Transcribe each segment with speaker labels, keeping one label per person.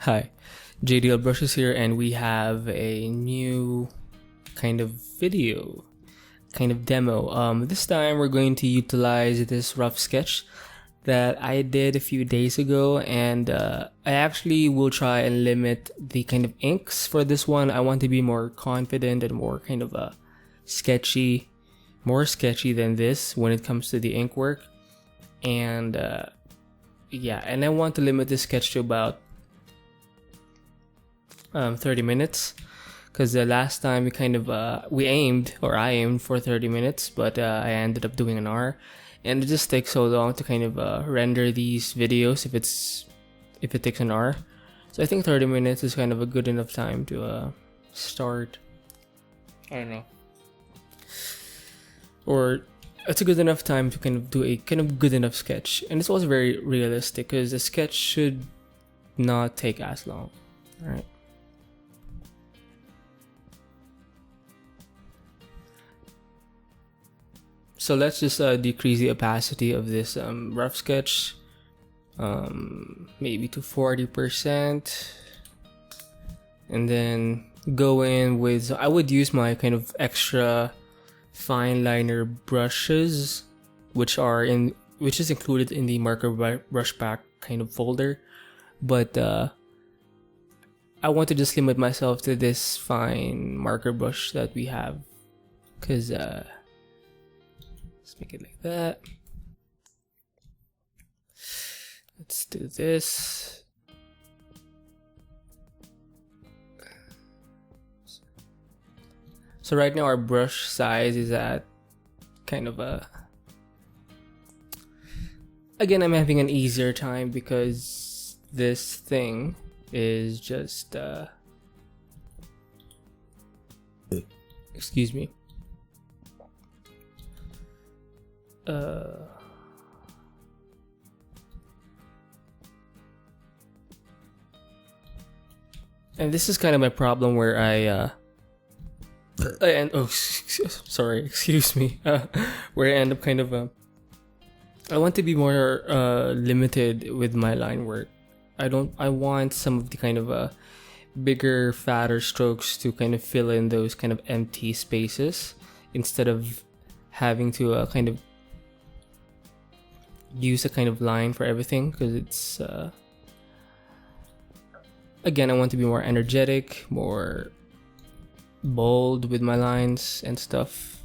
Speaker 1: Hi, JDL Brushes here, and we have a new kind of video, kind of demo. This time we're going to utilize this rough sketch that I did a few days ago, and I actually will try and limit the kind of inks for this one. I want to be more confident and more kind of sketchy, more sketchy than this when it comes to the ink work, and yeah, and I want to limit this sketch to about 30 minutes, because the last time I aimed for 30 minutes, but I ended up doing an hour, and it just takes so long to kind of render these videos if it takes an hour. So I think 30 minutes is kind of a good enough time to start. I don't know, or it's a good enough time to kind of do a kind of good enough sketch, and it's also very realistic because the sketch should not take as long. All right. So let's just decrease the opacity of this rough sketch, maybe to 40%, and then go in with. I would use my kind of extra fine liner brushes, which is included in the marker brush pack kind of folder, but I want to just limit myself to this fine marker brush that we have, because let's make it like that. Let's do this. So right now our brush size is at kind of a... Again, I'm having an easier time because this thing is just... Excuse me. And this is kind of my problem where sorry, excuse me, where I end up kind of I want to be more limited with my line work. I want some of the kind of bigger, fatter strokes to kind of fill in those kind of empty spaces instead of having to kind of use a kind of line for everything, because it's again, I want to be more energetic, more bold with my lines and stuff.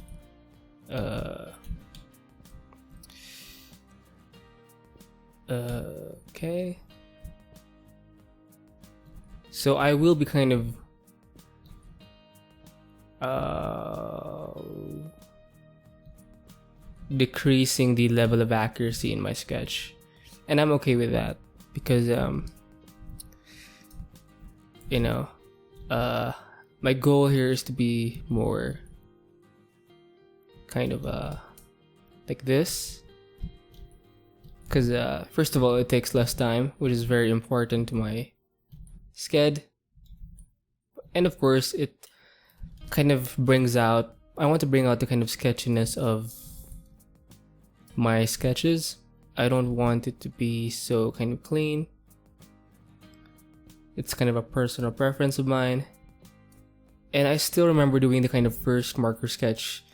Speaker 1: Okay, so I will be kind of decreasing the level of accuracy in my sketch, and I'm okay with that because my goal here is to be more kind of like this, because first of all, it takes less time, which is very important to my sked, and of course it kind of I want to bring out the kind of sketchiness of my sketches. I don't want it to be so kind of clean. It's kind of a personal preference of mine, and I still remember doing the kind of first marker sketch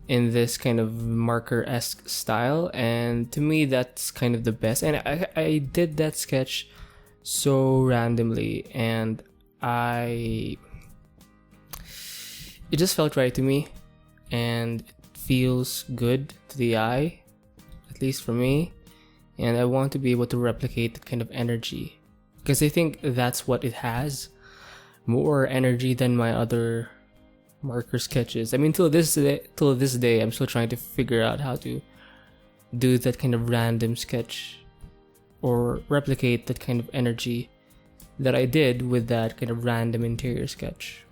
Speaker 1: in this kind of marker-esque style, and to me that's kind of the best. And I did that sketch so randomly, and it just felt right to me, and it feels good to the eye, at least for me, and I want to be able to replicate the kind of energy, because I think that's what it has, more energy than my other marker sketches. I mean, till this day, I'm still trying to figure out how to do that kind of random sketch or replicate that kind of energy that I did with that kind of random interior sketch.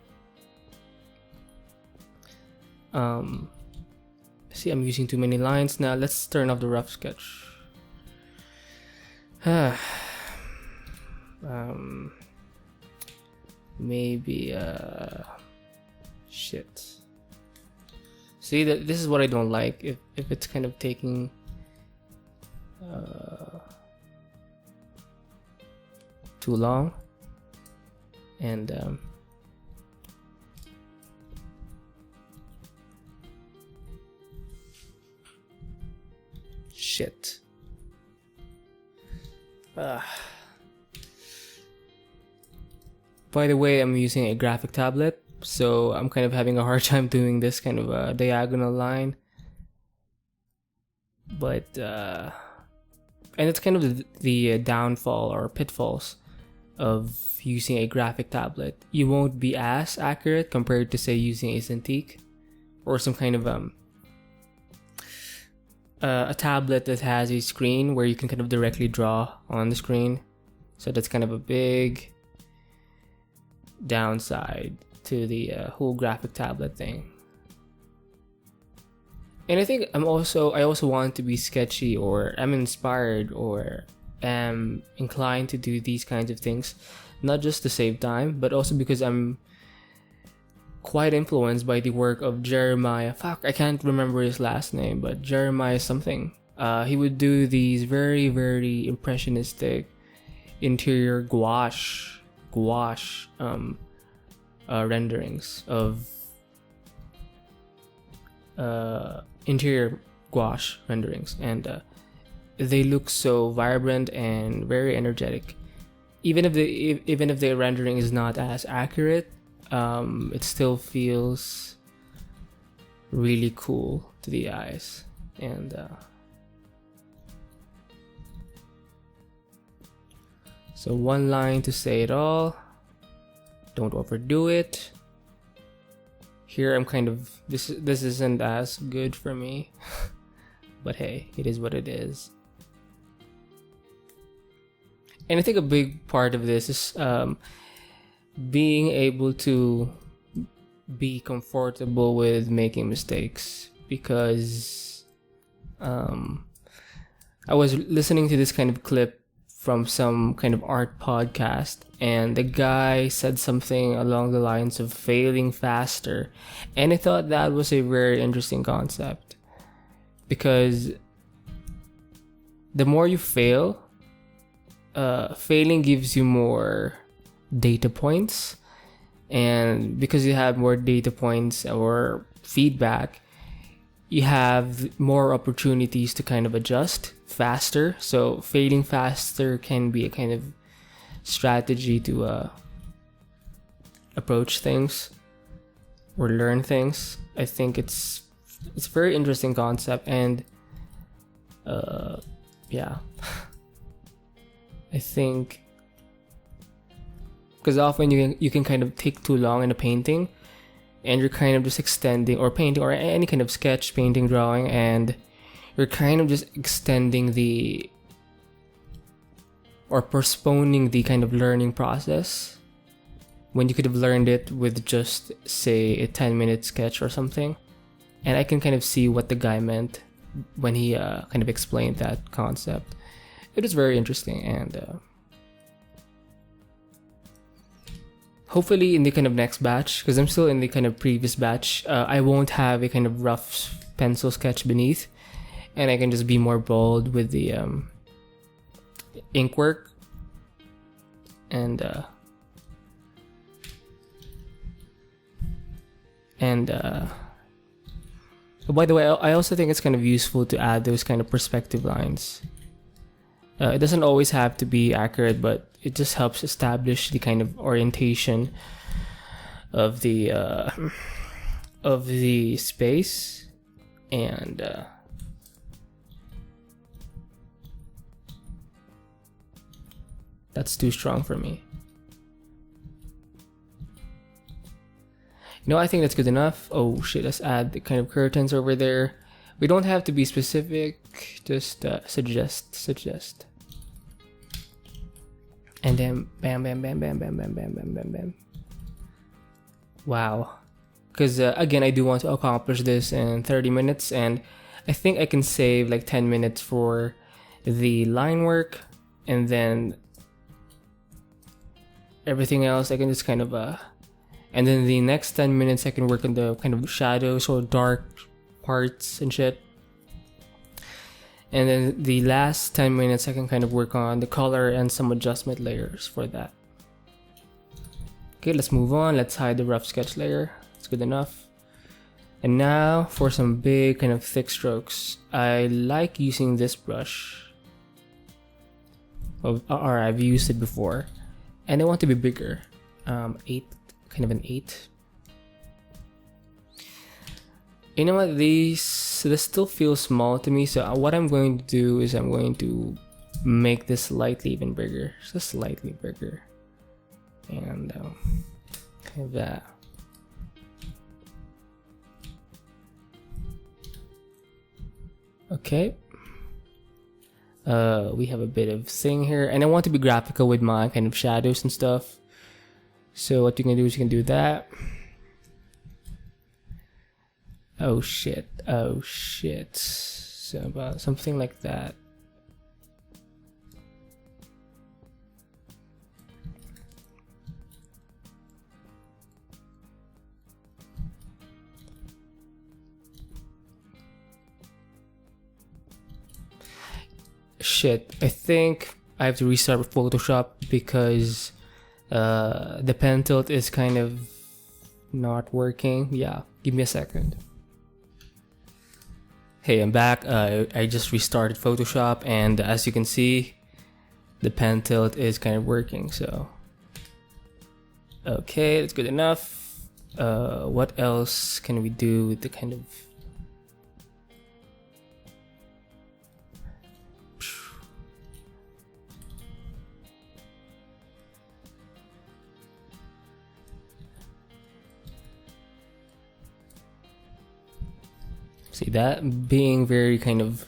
Speaker 1: See, I'm using too many lines now. Let's turn off the rough sketch. Maybe shit. See, that this is what I don't like. If it's kind of taking too long. And shit. By the way, I'm using a graphic tablet, so I'm kind of having a hard time doing this kind of a diagonal line. But and it's kind of the downfall or pitfalls of using a graphic tablet. You won't be as accurate compared to, say, using a Cintiq or some kind of a tablet that has a screen where you can kind of directly draw on the screen. So that's kind of a big downside to the whole graphic tablet thing. And I think I also want to be sketchy, or I'm inspired, or am inclined to do these kinds of things, not just to save time, but also because I'm quite influenced by the work of Jeremiah. I can't remember his last name, but Jeremiah something. He would do these very, very impressionistic interior gouache renderings of interior gouache renderings, and they look so vibrant and very energetic. Even if the rendering is not as accurate, it still feels really cool to the eyes. And so one line to say it all. Don't overdo it. Here I'm kind of this isn't as good for me, but hey, it is what it is. And I think a big part of this is being able to be comfortable with making mistakes, because I was listening to this kind of clip from some kind of art podcast, and the guy said something along the lines of failing faster, and I thought that was a very interesting concept, because the more you fail, failing gives you more data points, and because you have more data points or feedback, you have more opportunities to kind of adjust faster. So failing faster can be a kind of strategy to approach things or learn things. I think it's a very interesting concept, and yeah. I think because often you can kind of take too long in a painting, and you're kind of just extending, or painting, or any kind of sketch, painting, drawing, and you're kind of just extending or postponing the kind of learning process, when you could have learned it with just, say, a 10-minute sketch or something. And I can kind of see what the guy meant when he kind of explained that concept. It was very interesting, and hopefully in the kind of next batch, because I'm still in the kind of previous batch, I won't have a kind of rough pencil sketch beneath, and I can just be more bold with the ink work. And by the way, I also think it's kind of useful to add those kind of perspective lines. It doesn't always have to be accurate, but it just helps establish the kind of orientation of the space, and that's too strong for me. I think that's good enough. Oh shit, let's add the kind of curtains over there. We don't have to be specific, just suggest. And then bam, bam, bam, bam, bam, bam, bam, bam, bam, bam. Wow. Because again, I do want to accomplish this in 30 minutes, and I think I can save like 10 minutes for the line work, and then everything else I can just kind of and then the next 10 minutes I can work on the kind of shadows or dark parts and shit. And then the last 10 minutes I can kind of work on the color and some adjustment layers for that. Okay, let's move on. Let's hide the rough sketch layer. It's good enough. And now for some big kind of thick strokes. I like using this brush. Or I've used it before. And I want to be bigger. 8, kind of an 8. You know what, this still feels small to me, so what I'm going to do is I'm going to make this slightly even bigger, just slightly bigger, and kind of that. Okay, we have a bit of thing here, and I want to be graphical with my kind of shadows and stuff. So what you can do is you can do that. Oh shit, so about something like that. Shit, I think I have to restart with Photoshop because the pen tilt is kind of not working. Yeah, give me a second. Hey, I'm back. I just restarted Photoshop, and as you can see, the pen tilt is kind of working, so. Okay, that's good enough. What else can we do with the kind of... See that being very kind of...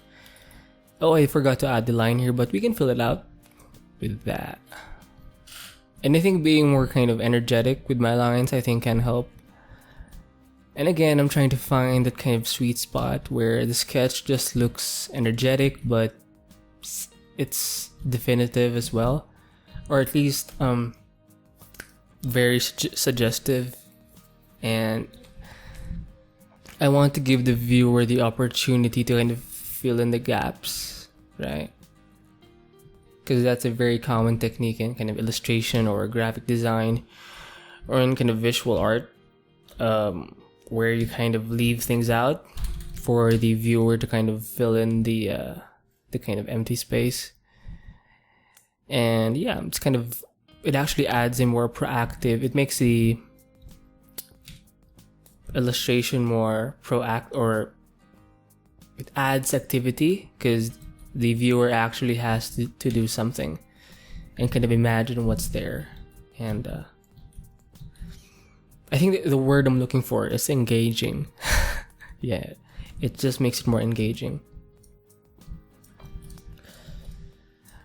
Speaker 1: Oh, I forgot to add the line here, but we can fill it out with that. And I think being more kind of energetic with my lines, I think can help. And again, I'm trying to find that kind of sweet spot where the sketch just looks energetic, but it's definitive as well. Or at least very suggestive. And I want to give the viewer the opportunity to kind of fill in the gaps, right? Because that's a very common technique in kind of illustration or graphic design or in kind of visual art, where you kind of leave things out for the viewer to kind of fill in the kind of empty space. And yeah, it's kind of, it actually adds a more proactive, it makes the illustration more or it adds activity because the viewer actually has to do something and kind of imagine what's there. And I think the word I'm looking for is engaging. Yeah, it just makes it more engaging.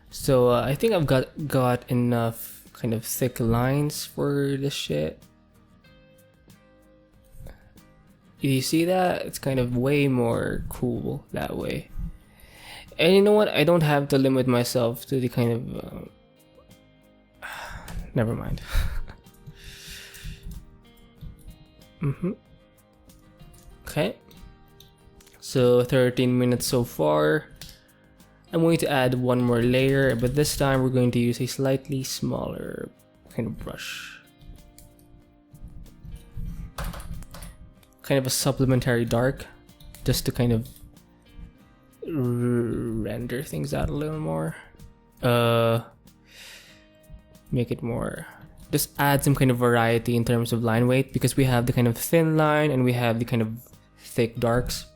Speaker 1: So I think I've got enough kind of thick lines for this shit. You see that? It's kind of way more cool that way. And you know what? I don't have to limit myself to the kind of... Never mind. Okay. So 13 minutes so far. I'm going to add one more layer, but this time we're going to use a slightly smaller kind of brush. Kind of a supplementary dark, just to kind of render things out a little more. Make it more, just add some kind of variety in terms of line weight, because we have the kind of thin line and we have the kind of thick darks.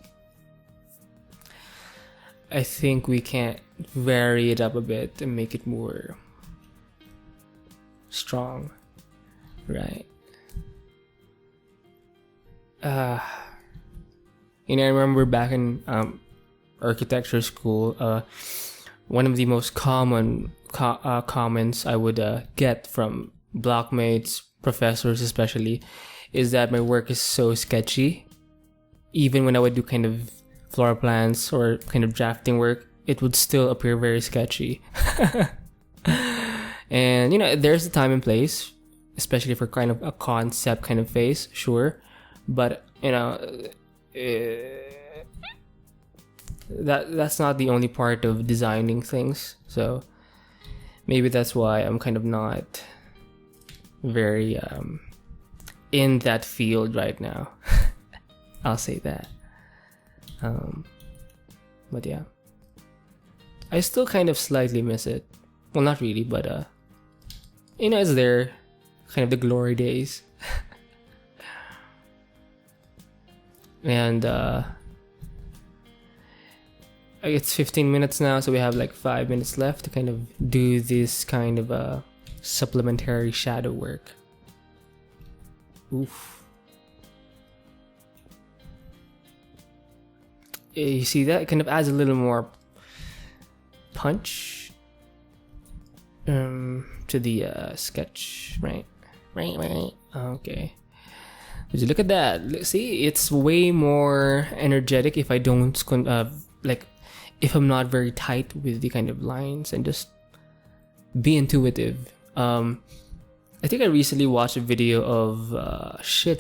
Speaker 1: I think we can vary it up a bit and make it more strong, right? You know, I remember back in architecture school, one of the most common comments I would get from blockmates, professors especially, is that my work is so sketchy. Even when I would do kind of floor plans or kind of drafting work, it would still appear very sketchy. And you know, there's a time and place, especially for kind of a concept kind of phase, sure. But you know, that's not the only part of designing things. So maybe that's why I'm kind of not very in that field right now. I'll say that. But yeah, I still kind of slightly miss it. Well, not really, but it's there, kind of the glory days. And it's 15 minutes now, so we have like 5 minutes left to kind of do this kind of supplementary shadow work. Oof. You see that? It kind of adds a little more punch to the sketch, right? Right. Okay. Would you look at that? See, it's way more energetic if I don't if I'm not very tight with the kind of lines and just be intuitive. I think I recently watched a video of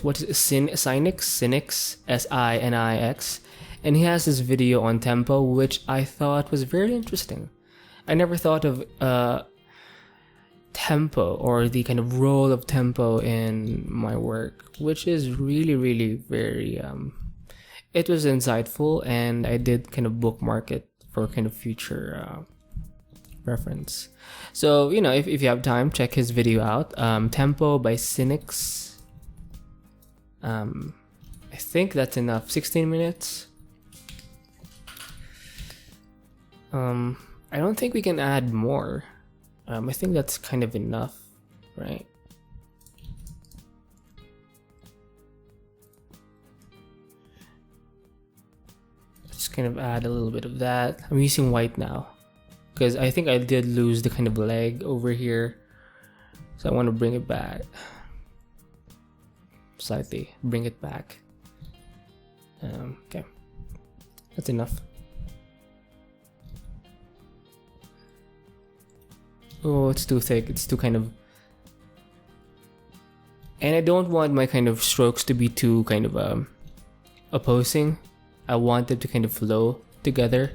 Speaker 1: what is it? Sinix, SINIX, and he has this video on tempo, which I thought was very interesting. I never thought of tempo or the kind of role of tempo in my work, which is really, really very it was insightful, and I did kind of bookmark it for kind of future reference. So if you have time, check his video out. Tempo by Sinix. I think that's enough. 16 minutes. I don't think we can add more. I think that's kind of enough, right? Let's kind of add a little bit of that. I'm using white now because I think I did lose the kind of leg over here, so I want to bring it back slightly. Bring it back. Okay, that's enough. Oh, it's too thick. It's too kind of... And I don't want my kind of strokes to be too kind of opposing. I want them to kind of flow together.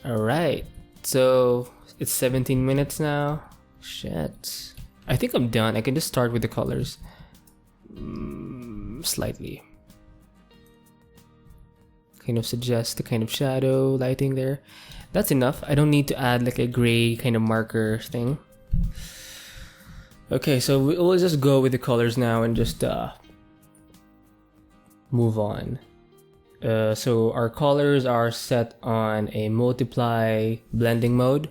Speaker 1: Alright. So, it's 17 minutes now. Shit. I think I'm done. I can just start with the colors. Slightly. Kind of suggest the kind of shadow lighting there. That's enough. I don't need to add like a gray kind of marker thing. Okay, so we'll just go with the colors now and just move on. So our colors are set on a multiply blending mode.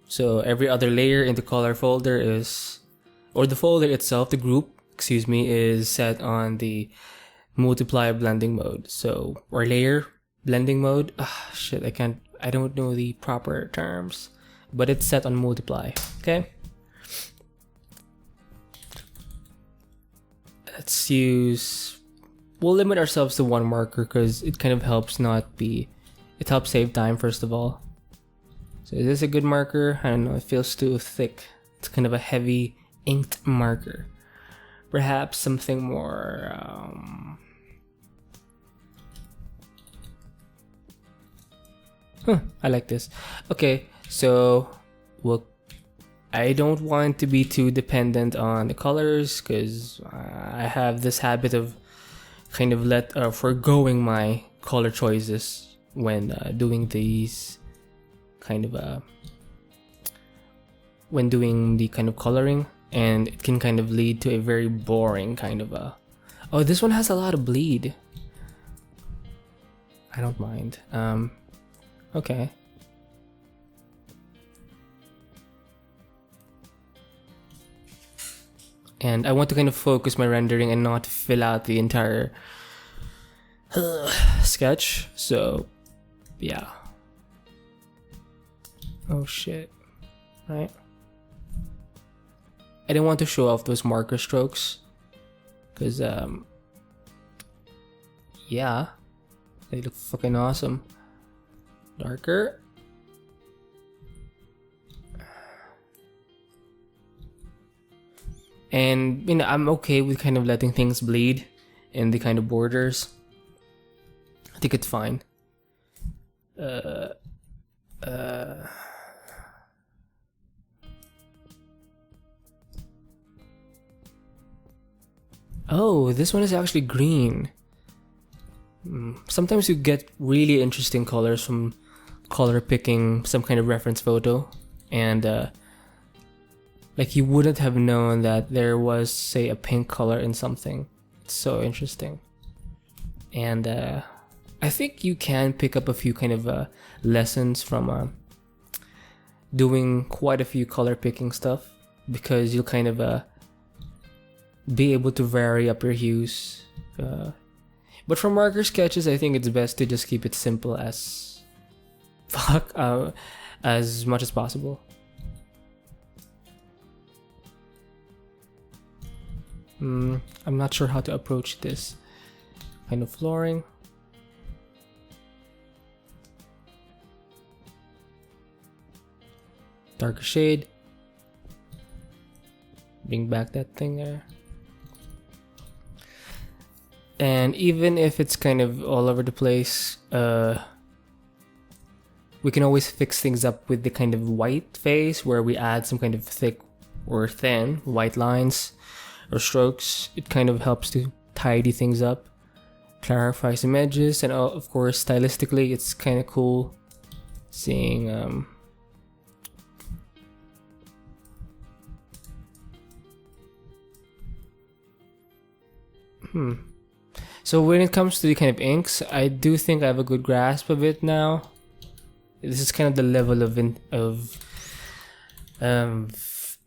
Speaker 1: So every other layer in the color folder is, or the folder itself, the group, is set on the multiply blending mode. So, or layer blending mode. I don't know the proper terms, but it's set on multiply. Okay. We'll limit ourselves to one marker because it kind of helps it helps save time first of all. So is this a good marker? I don't know, it feels too thick. It's kind of a heavy inked marker. Perhaps something more I like this. Okay, so I don't want to be too dependent on the colors because I have this habit of kind of foregoing my color choices when doing these kind of when doing the kind of coloring, and it can kind of lead to a very boring kind of oh, this one has a lot of bleed. I don't mind. Okay. And I want to kind of focus my rendering and not fill out the entire sketch. So, yeah. Oh shit. Right? I didn't want to show off those marker strokes. Because, yeah. They look fucking awesome. Darker. And I'm okay with kind of letting things bleed in the kind of borders. I think it's fine. Oh, this one is actually green. Sometimes you get really interesting colors from color picking some kind of reference photo, and like you wouldn't have known that there was, say, a pink color in something. It's so interesting. And I think you can pick up a few kind of lessons from doing quite a few color picking stuff, because you'll kind of be able to vary up your hues. But for marker sketches, I think it's best to just keep it simple as fuck, as much as possible. I'm not sure how to approach this kind of flooring. Darker shade. Bring back that thing there. And even if it's kind of all over the place, we can always fix things up with the kind of white face, where we add some kind of thick or thin white lines or strokes. It kind of helps to tidy things up, clarify some edges, and of course stylistically it's kind of cool seeing So when it comes to the kind of inks, I do think I have a good grasp of it now. This is kind of the level of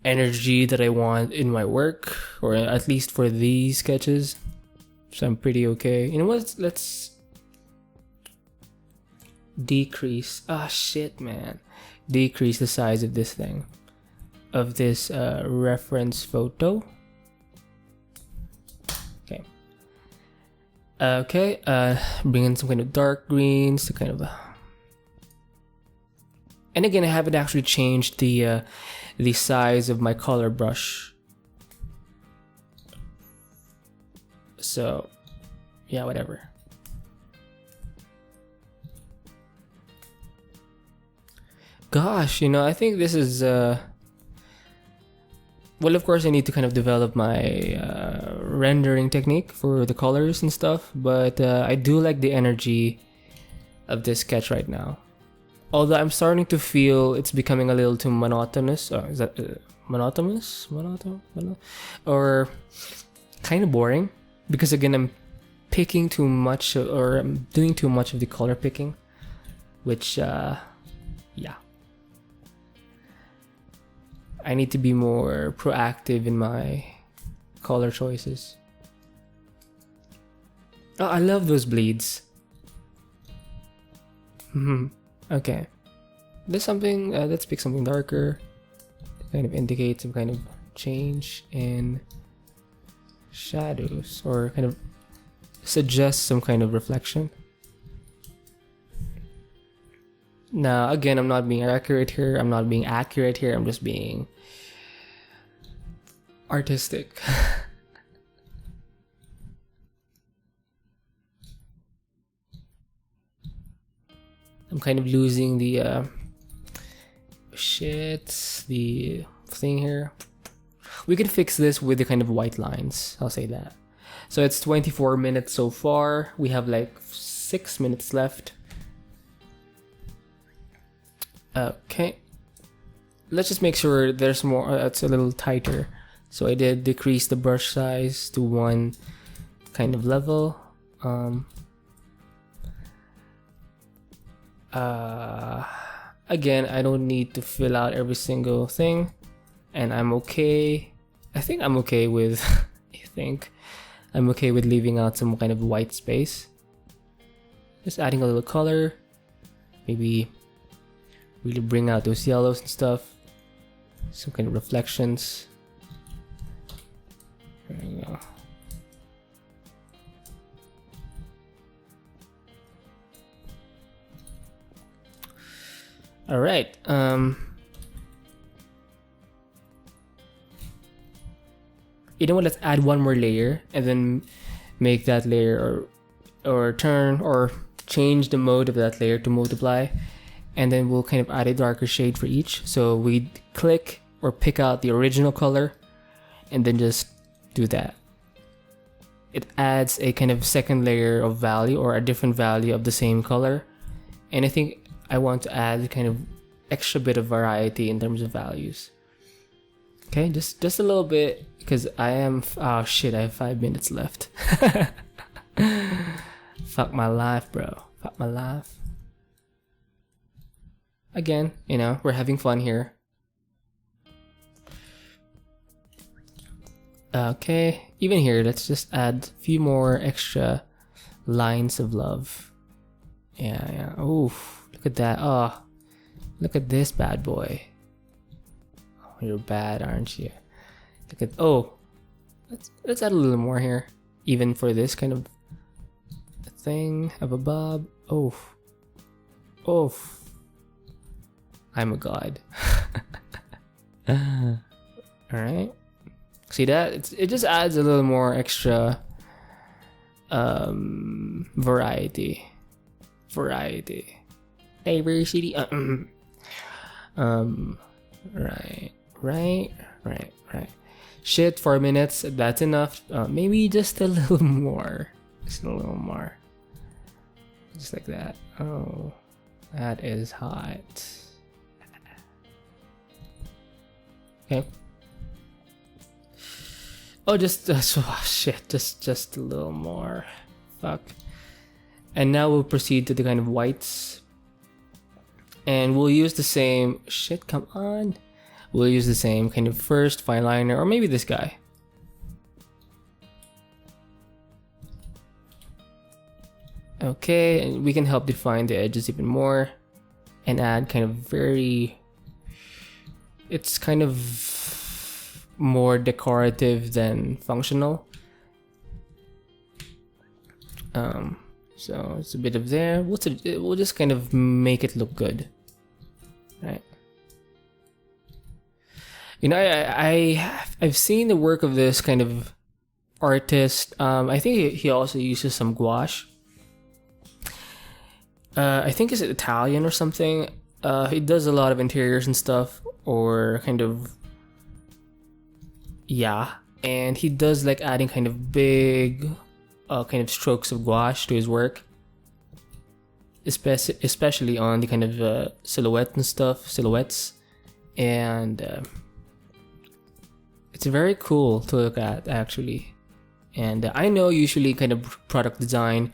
Speaker 1: energy that I want in my work, or at least for these sketches. So I'm pretty okay. You know what? Let's decrease. Ah, shit, man. Decrease the size of this thing, of this reference photo. Okay, bring in some kind of dark greens to kind of, and again, I haven't actually changed the size of my color brush. So, yeah, whatever. Gosh, you know, I think this is well, of course, I need to kind of develop my rendering technique for the colors and stuff, but I do like the energy of this sketch right now. Although I'm starting to feel it's becoming a little too monotonous. Oh, is that monotonous? Or kind of boring, because again, I'm picking too much, or I'm doing too much of the color picking, which, yeah. I need to be more proactive in my color choices. Oh, I love those bleeds. Okay. There's something, let's pick something darker to kind of indicate some kind of change in shadows, or kind of suggest some kind of reflection. Now, again, I'm not being accurate here. I'm just being artistic. I'm kind of losing the the thing here. We can fix this with the kind of white lines, I'll say that. So it's 24 minutes so far. We have like 6 minutes left. Okay, let's just make sure there's more, it's a little tighter. So I did decrease the brush size to one kind of level. Again, I don't need to fill out every single thing, and I'm okay. I think I'm okay with I'm okay with leaving out some kind of white space. Just adding a little color, maybe really bring out those yellows and stuff, some kind of reflections. There we go. All right. You know what? Let's add one more layer, and then make that layer, or turn or change the mode of that layer to multiply, and then we'll kind of add a darker shade for each. So we click or pick out the original color and then just do that. It adds a kind of second layer of value or a different value of the same color. And I think I want to add kind of extra bit of variety in terms of values. Okay, just a little bit, because I am, oh shit, I have 5 minutes left. Fuck my life, bro. Fuck my life. Again, you know, we're having fun here. Okay, even here, let's just add a few more extra lines of love. Yeah. Oof, look at that. Oh, look at this bad boy. Oh, you're bad, aren't you? Look at, oh, let's add a little more here, even for this kind of thing of a bob. Oof. I'm a god. All right. See that? It just adds a little more extra variety. Diversity. Right. Shit, 4 minutes. That's enough. Maybe just a little more. Just a little more. Just like that. Oh, that is hot. Okay. Oh, just shit. Just a little more. Fuck. And now we'll proceed to the kind of whites. And we'll use the same... Shit, come on. We'll use the same kind of first fine liner, or maybe this guy. Okay, and we can help define the edges even more. And add kind of very... It's kind of more decorative than functional. So it's a bit of there. We'll just kind of make it look good, right? You know, I've seen the work of this kind of artist. I think he also uses some gouache. I think it's Italian or something. He does a lot of interiors and stuff, or kind of, yeah. And he does like adding kind of big, kind of strokes of gouache to his work, especially on the kind of silhouettes, and it's very cool to look at actually. And I know usually kind of product design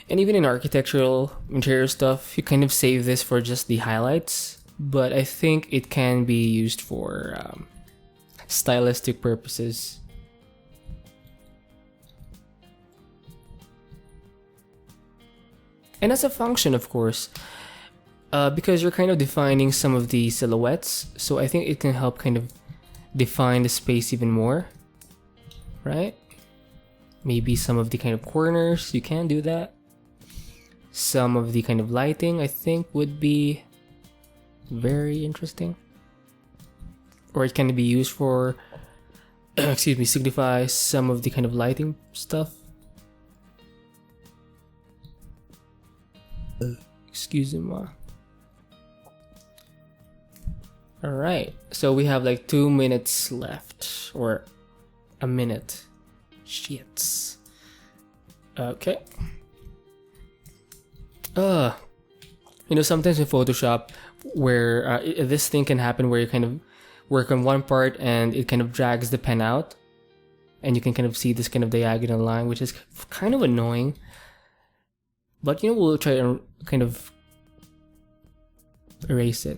Speaker 1: and even in architectural interior stuff, you kind of save this for just the highlights, but I think it can be used for stylistic purposes. And as a function, of course, because you're kind of defining some of the silhouettes, so I think it can help kind of define the space even more, right? Maybe some of the kind of corners, you can do that. Some of the kind of lighting, I think, would be very interesting. Or it can be used for, signify some of the kind of lighting stuff. Excuse me. Alright, so we have like 2 minutes left, or a minute. Shits. Okay. You know, sometimes in Photoshop, where this thing can happen where you kind of work on one part and it kind of drags the pen out, and you can kind of see this kind of diagonal line, which is kind of annoying. But, you know, we'll try to kind of erase it.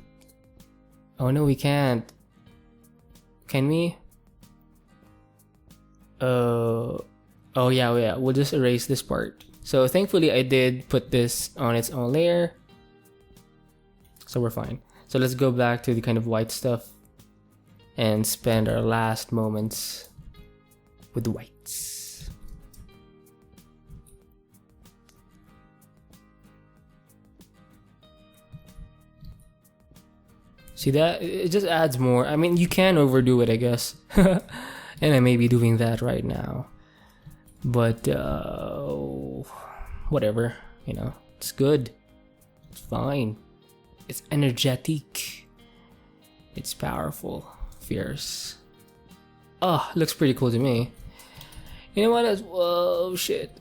Speaker 1: Oh no, we can't. Can we? Oh yeah, we'll just erase this part. So thankfully I did put this on its own layer, so we're fine. So let's go back to the kind of white stuff and spend our last moments with the whites. See that? It just adds more. I mean, you can overdo it, I guess. And I may be doing that right now. But, whatever, you know, it's good. It's fine. It's energetic. It's powerful. Fierce. Oh, looks pretty cool to me. You know what? Whoa, shit.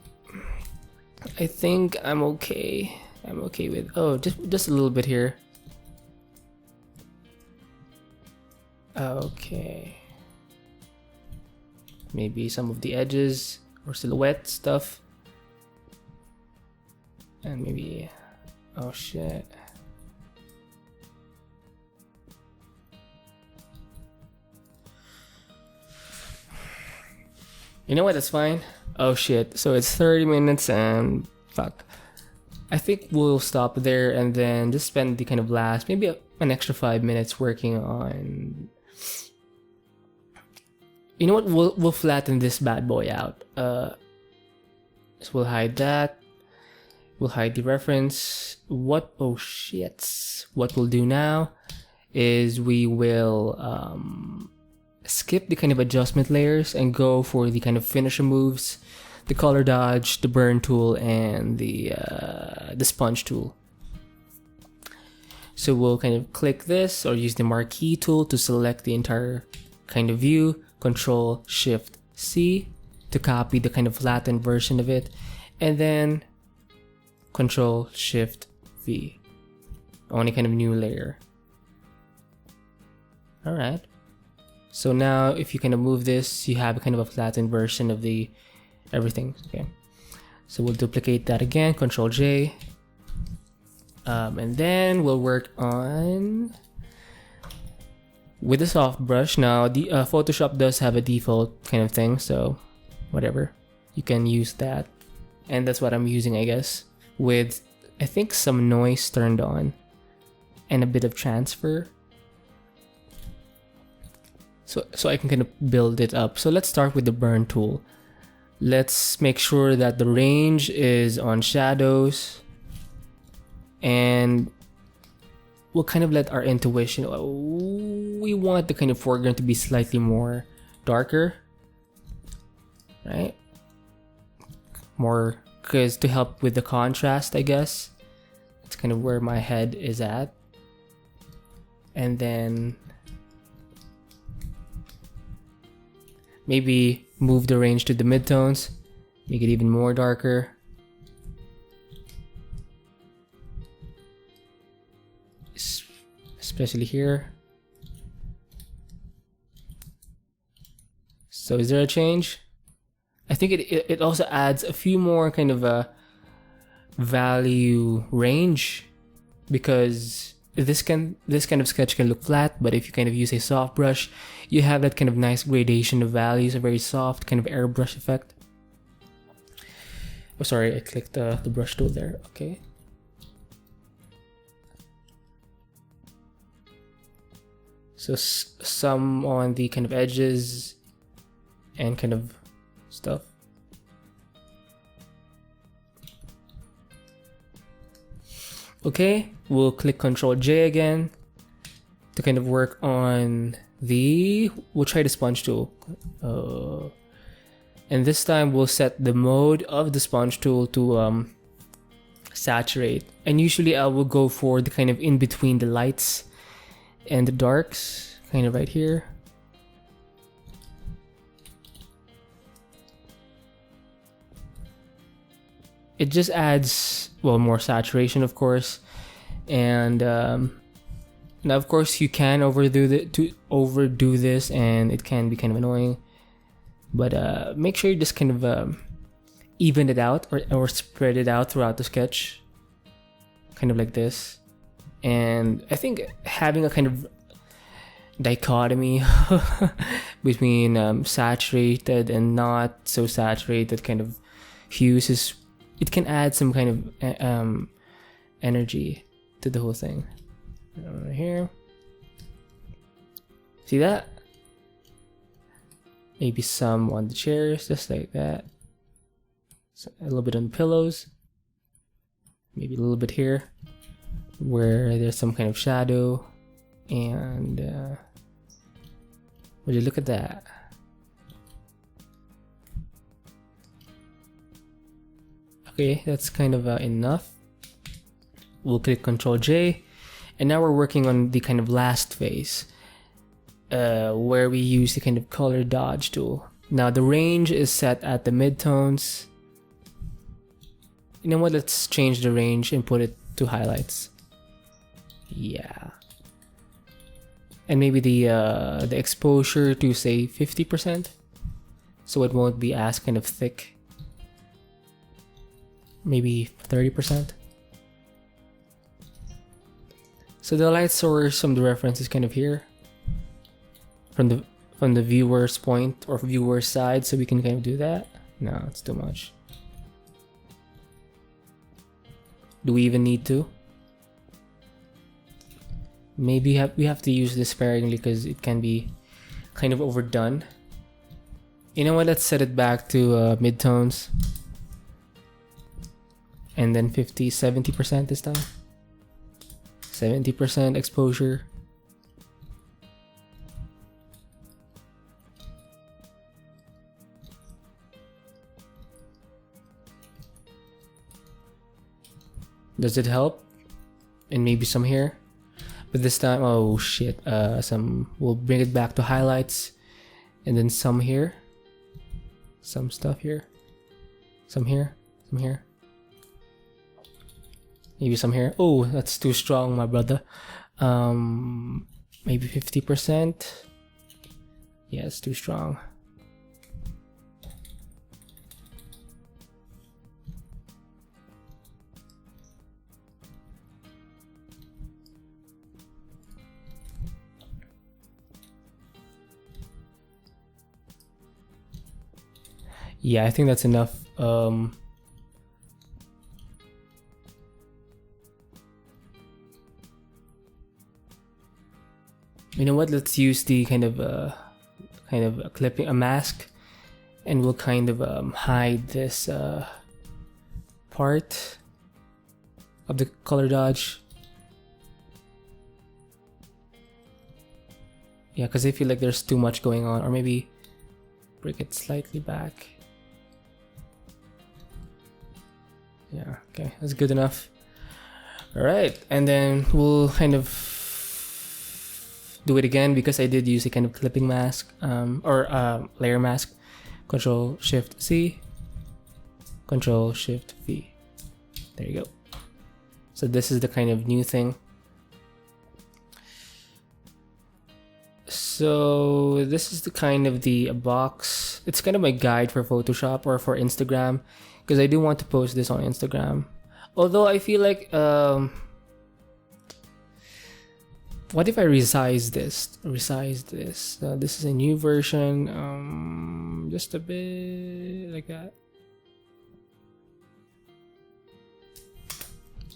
Speaker 1: I think I'm okay. I'm okay with... Oh, just a little bit here. Okay. Maybe some of the edges or silhouette stuff. And maybe... Oh, shit. You know what? That's fine. Oh, shit. So it's 30 minutes and... Fuck. I think we'll stop there and then just spend the kind of last... Maybe an extra 5 minutes working on... You know what? We'll flatten this bad boy out. So we'll hide that. We'll hide the reference. What? Oh shit! What we'll do now is we will skip the kind of adjustment layers and go for the kind of finisher moves, the color dodge, the burn tool, and the sponge tool. So we'll kind of click this or use the marquee tool to select the entire kind of view. Control Shift C to copy the kind of flattened version of it, and then Control Shift V on a kind of new layer. Alright, so now if you kind of move this, you have a kind of a flattened version of the everything. Okay, so we'll duplicate that again, Control J, and then we'll work on with the soft brush. Now the Photoshop does have a default kind of thing, so whatever, you can use that, and that's what I'm using, I guess, with I think some noise turned on and a bit of transfer, so I can kind of build it up. So let's start with the burn tool. Let's make sure that the range is on shadows, and we'll kind of let our intuition... We want the kind of foreground to be slightly more darker, right? More, because to help with the contrast, I guess. It's kind of where my head is at. And then maybe move the range to the midtones, make it even more darker. Especially here. So is there a change? I think it also adds a few more kind of a value range, because this kind of sketch can look flat, but if you kind of use a soft brush, you have that kind of nice gradation of values, a very soft kind of airbrush effect. Oh, sorry, I clicked the brush tool there. Okay. So some on the kind of edges and kind of stuff. Okay, we'll click Control J again to kind of work on we'll try the sponge tool. And this time we'll set the mode of the sponge tool to saturate. And usually I will go for the kind of in between the lights and the darks, kind of right here. It just adds, well, more saturation, of course, and now of course you can overdo this, and it can be kind of annoying. But make sure you just kind of even it out or spread it out throughout the sketch, kind of like this. And I think having a kind of dichotomy between saturated and not so saturated kind of hues it can add some kind of energy to the whole thing. Right here, see that? Maybe some on the chairs, just like that. So a little bit on the pillows. Maybe a little bit here, where there's some kind of shadow. And would you look at that? Okay, that's kind of enough. We'll click Control J, And now we're working on the kind of last phase, where we use the kind of color dodge tool. Now the range is set at the midtones. You know what, let's change the range and put it to highlights. Yeah. And maybe the exposure to say 50%, so it won't be as kind of thick. Maybe 30%. So the light source from the reference is kind of here, from the viewer's point or viewer's side, so we can kind of do that. No, it's too much. Do we even need to? Maybe we have to use this sparingly because it can be kind of overdone. You know what, let's set it back to midtones. And then 70% this time. 70% exposure. Does it help? And maybe some here. But this time, oh shit, we'll bring it back to highlights. And then some here. Some stuff here. Some here. Some here. Maybe some here. Oh, that's too strong, my brother. Maybe 50%. Yeah, it's too strong. Yeah, I think that's enough. You know what? Let's use the kind of clipping, a mask, and we'll kind of hide this part of the color dodge. Yeah, because I feel like there's too much going on, or maybe bring it slightly back. Yeah, okay, that's good enough. All right, and then we'll kind of do it again because I did use a kind of clipping mask or layer mask. Control Shift C, Control Shift V. There you go. So this is the kind of new thing. So this is the kind of the box. It's kind of my guide for Photoshop or for Instagram, because I do want to post this on Instagram. Although I feel like what if I resize this? This is a new version. Just a bit like that.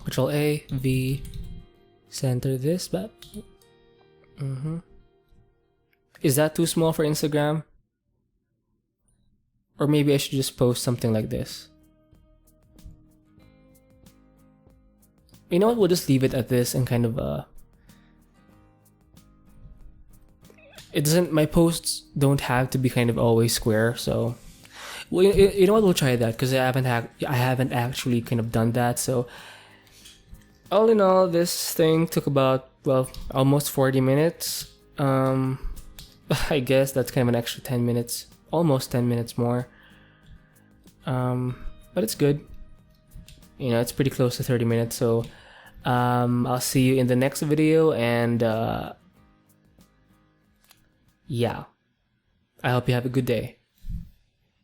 Speaker 1: Control A, V, center this back. Is that too small for Instagram? Or maybe I should just post something like this. You know what? We'll just leave it at this and kind of it doesn't. My posts don't have to be kind of always square. So, well, you know what? We'll try that because I haven't actually kind of done that. So, all in all, this thing took about almost 40 minutes. I guess that's kind of an extra 10 minutes, almost 10 minutes more. But it's good. You know, it's pretty close to 30 minutes. So, I'll see you in the next video, and yeah, I hope you have a good day.